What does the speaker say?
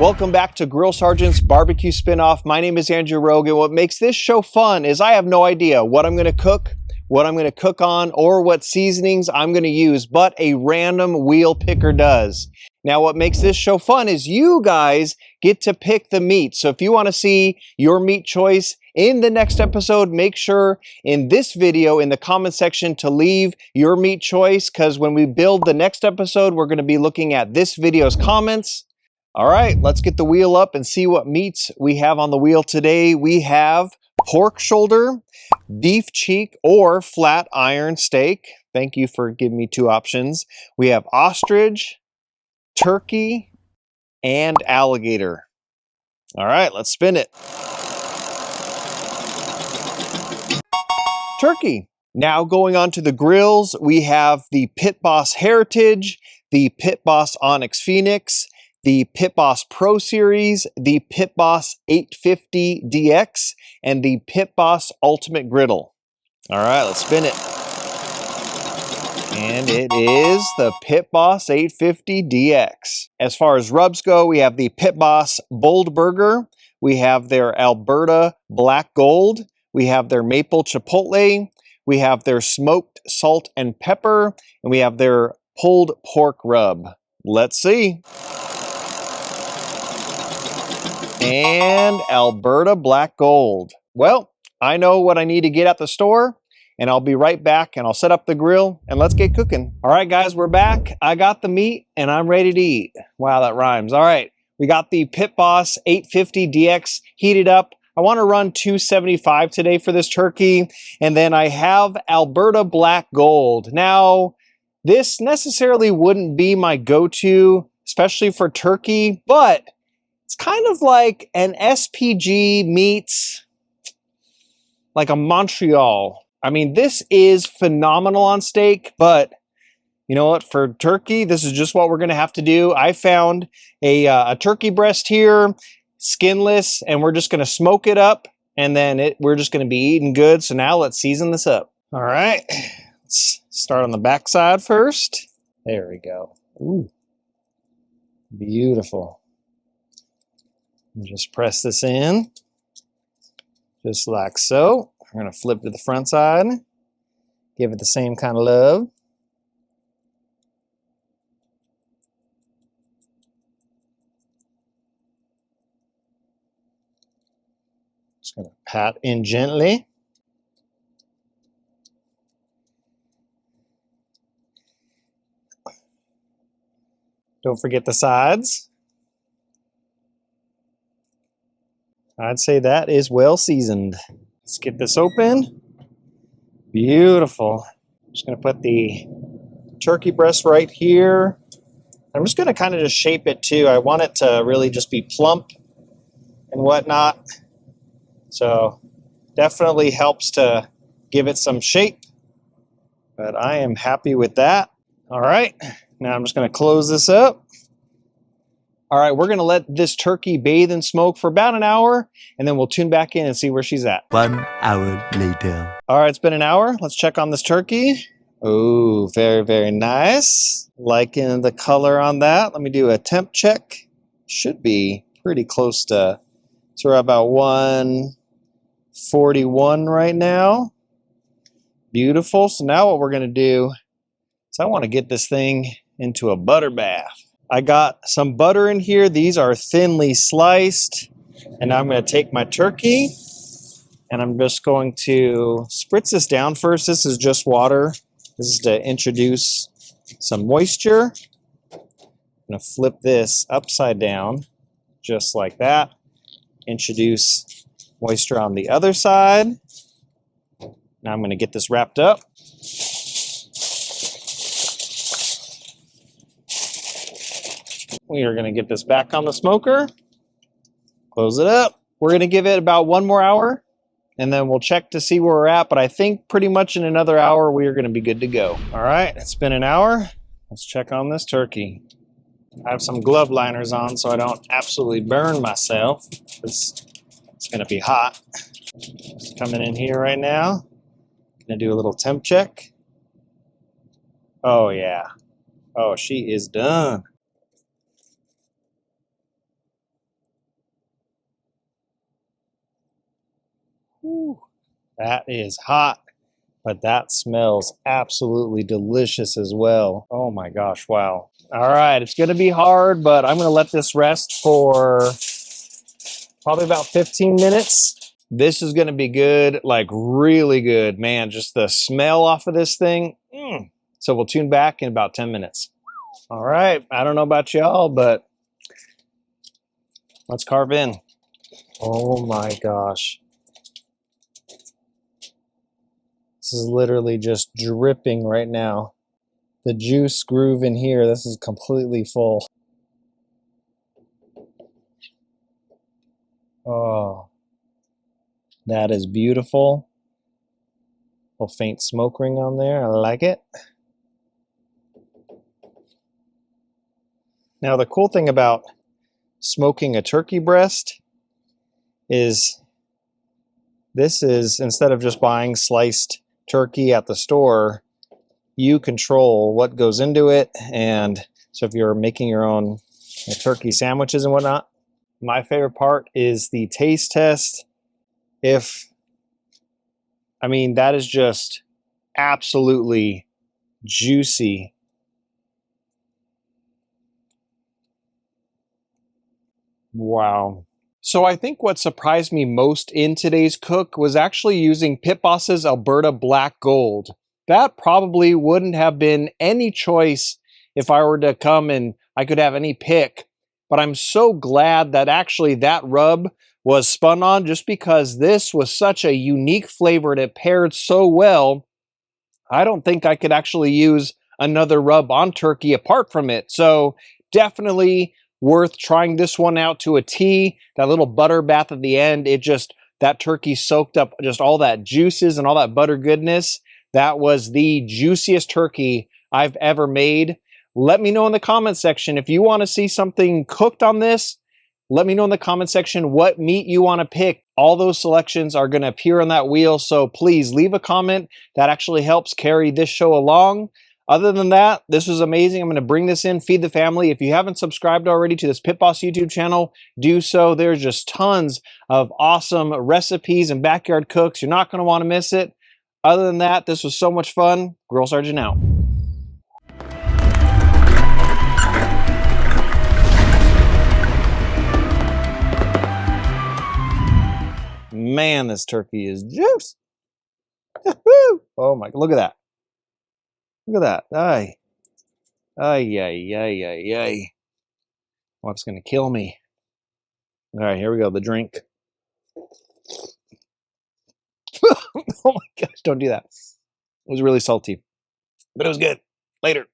Welcome back to Grill Sergeant's BBQ Spin Off. My name is Andrew Rogan. What makes this show fun is I have no idea what I'm going to cook, what I'm going to cook on, or what seasonings I'm going to use, but a random wheel picker does. Now, what makes this show fun is you guys get to pick the meat. So if you want to see your meat choice in the next episode, make sure in this video in the comment section to leave your meat choice, because when we build the next episode, we're going to be looking at this video's comments. All right, let's get the wheel up and see what meats we have on the wheel today. We have pork shoulder, beef cheek, or flat iron steak. Thank you for giving me two options. We have ostrich, turkey, and alligator. All right, let's spin it. Turkey. Now going on to the grills, we have the Pit Boss Heritage, the Pit Boss Onyx Phoenix, the Pit Boss Pro Series, the Pit Boss 850 DX, and the Pit Boss Ultimate Griddle. All right, let's spin it. And it is the Pit Boss 850 DX. As far as rubs go, we have the Pit Boss Bold Burger, we have their Alberta Black Gold, we have their Maple Chipotle, we have their Smoked Salt and Pepper, and we have their Pulled Pork Rub. Let's see. And Alberta Black Gold. Well, I know what I need to get at the store, and I'll be right back, and I'll set up the grill, and let's get cooking. All right, guys, we're back. I got the meat, and I'm ready to eat. Wow, that rhymes. All right, we got the Pit Boss 850 DX heated up. I want to run 275 today for this turkey, and then I have Alberta Black Gold. Now, this necessarily wouldn't be my go-to, especially for turkey, but it's kind of like an SPG meets like a Montreal. I mean, this is phenomenal on steak, but you know what? For turkey, this is just what we're going to have to do. I found a turkey breast here, skinless, and we're just going to smoke it up, and then we're just going to be eating good. So now let's season this up. All right, let's start on the back side first. There we go. Ooh, beautiful. And just press this in, just like so. We're going to flip to the front side, give it the same kind of love. Just going to pat in gently. Don't forget the sides. I'd say that is well seasoned. Let's get this open. Beautiful. I'm just going to put the turkey breast right here. I'm just going to kind of just shape it too. I want it to really just be plump and whatnot. So definitely helps to give it some shape. But I am happy with that. All right. Now I'm just going to close this up. All right, we're going to let this turkey bathe in smoke for about an hour, and then we'll tune back in and see where she's at. 1 hour later. All right, it's been an hour. Let's check on this turkey. Oh, very, very nice. Liking the color on that. Let me do a temp check. Should be pretty close to, so we're about 141 right now. Beautiful. So now what we're going to do is I want to get this thing into a butter bath. I got some butter in here. These are thinly sliced. And I'm going to take my turkey and I'm just going to spritz this down first. This is just water. This is to introduce some moisture. I'm going to flip this upside down just like that. Introduce moisture on the other side. Now I'm going to get this wrapped up. We are going to get this back on the smoker, close it up. We're going to give it about 1 more hour, and then we'll check to see where we're at, but I think pretty much in another hour we are going to be good to go. All right, it's been an hour. Let's check on this turkey. I have some glove liners on so I don't absolutely burn myself. It's going to be hot. Just coming in here right now. Going to do a little temp check. Oh, yeah. Oh, she is done. Whew. That is hot, but that smells absolutely delicious as well. Oh my gosh, wow. All right, it's gonna be hard, but I'm gonna let this rest for probably about 15 minutes. This is gonna be good, like really good. Man, just the smell off of this thing. So we'll tune back in about 10 minutes. All right, I don't know about y'all, but let's carve in. Oh my gosh. This is literally just dripping right now. The juice groove in here, this is completely full. Oh, that is beautiful. A little faint smoke ring on there, I like it. Now the cool thing about smoking a turkey breast is this is, instead of just buying sliced turkey at the store, you control what goes into it. And so if you're making your own turkey sandwiches and whatnot, my favorite part is the taste test. I mean, that is just absolutely juicy. Wow. So I think what surprised me most in today's cook was actually using Pit Boss's Alberta Black Gold. That probably wouldn't have been any choice if I were to come and I could have any pick. But I'm so glad that actually that rub was spun on, just because this was such a unique flavor and it paired so well. I don't think I could actually use another rub on turkey apart from it. So definitely worth trying this one out to a T. That little butter bath at the end, that turkey soaked up just all that juices and all that butter goodness. That was the juiciest turkey I've ever made. Let me know in the comment section if you want to see something cooked on this. Let me know in the comment section what meat you want to pick. All those selections are going to appear on that wheel, so please leave a comment. That actually helps carry this show along. Other than that, this was amazing. I'm going to bring this in, feed the family. If you haven't subscribed already to this Pit Boss YouTube channel, do so. There's just tons of awesome recipes and backyard cooks. You're not going to want to miss it. Other than that, this was so much fun. Grill Sergeant out. Man, this turkey is juice. Oh my, look at that. Look at that. Ay. Ay, ay, ay, ay, ay. What's going to kill me? All right, here we go. The drink. Oh my gosh, don't do that. It was really salty, but it was good. Later.